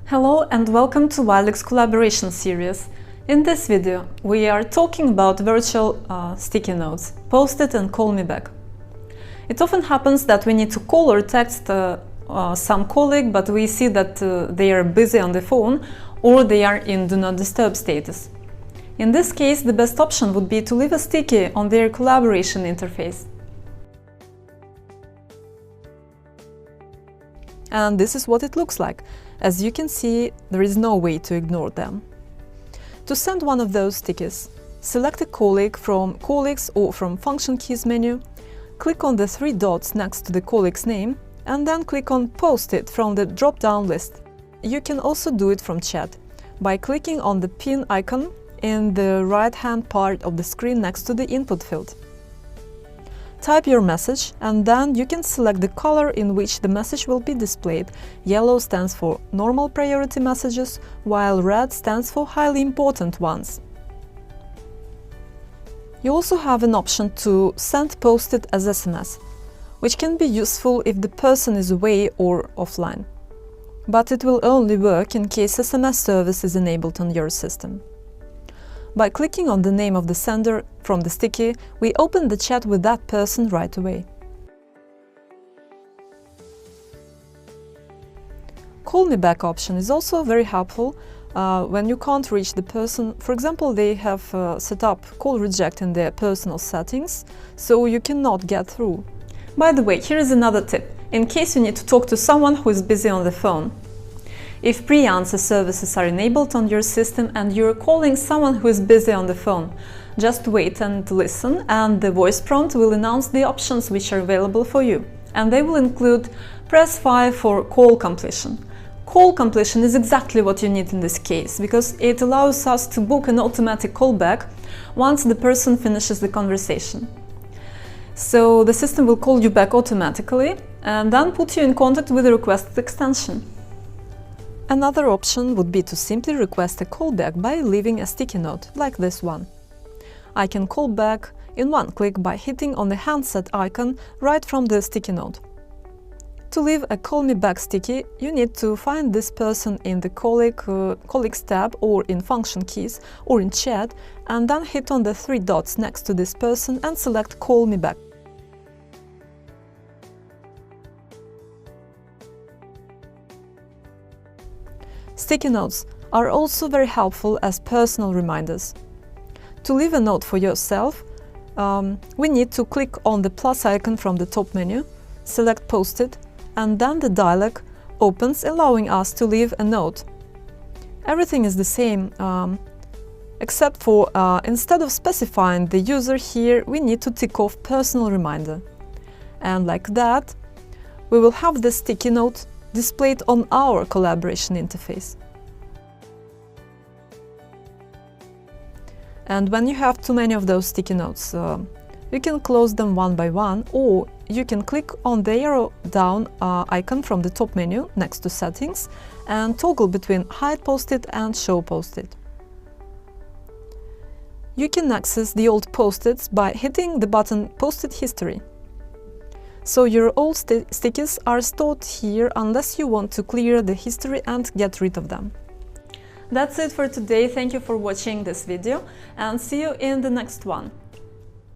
Hello and welcome to Wildix collaboration series. In this video, we are talking about virtual sticky notes, post-it and call me back. It often happens that we need to call or text some colleague, but we see that they are busy on the phone or they are in do not disturb status. In this case, the best option would be to leave a sticky on their collaboration interface. And this is what it looks like. As you can see, there is no way to ignore them. To send one of those stickies, select a colleague from Colleagues or from Function Keys menu, click on the three dots next to the colleague's name, and then click on Post-it from the drop-down list. You can also do it from chat by clicking on the pin icon in the right-hand part of the screen next to the input field. Type your message and then you can select the color in which the message will be displayed. Yellow stands for normal priority messages, while red stands for highly important ones. You also have an option to send post-it as SMS, which can be useful if the person is away or offline. But it will only work in case SMS service is enabled on your system. By clicking on the name of the sender from the sticky, we open the chat with that person right away. Call me back option is also very helpful when you can't reach the person. For example, they have set up call reject in their personal settings, so you cannot get through. By the way, here is another tip, in case you need to talk to someone who is busy on the phone. If pre-answer services are enabled on your system and you're calling someone who is busy on the phone, just wait and listen, and the voice prompt will announce the options which are available for you. And they will include press 5 for call completion. Call completion is exactly what you need in this case, because it allows us to book an automatic callback once the person finishes the conversation. So the system will call you back automatically and then put you in contact with the requested extension. Another option would be to simply request a callback by leaving a sticky note, like this one. I can call back in one click by hitting on the handset icon right from the sticky note. To leave a call me back sticky, you need to find this person in the Colleagues tab or in Function Keys or in Chat, and then hit on the three dots next to this person and select Call me back. Sticky notes are also very helpful as personal reminders. To leave a note for yourself, we need to click on the plus icon from the top menu, select Post-it, and then the dialog opens, allowing us to leave a note. Everything is the same, except for instead of specifying the user here, we need to tick off personal reminder. And like that, we will have the sticky note displayed on our collaboration interface. And when you have too many of those sticky notes, you can close them one by one, or you can click on the arrow down icon from the top menu next to Settings and toggle between Hide Post-it and Show Post-it. You can access the old post-its by hitting the button Post-it History. So your old stickies are stored here unless you want to clear the history and get rid of them. That's it for today. Thank you for watching this video and see you in the next one.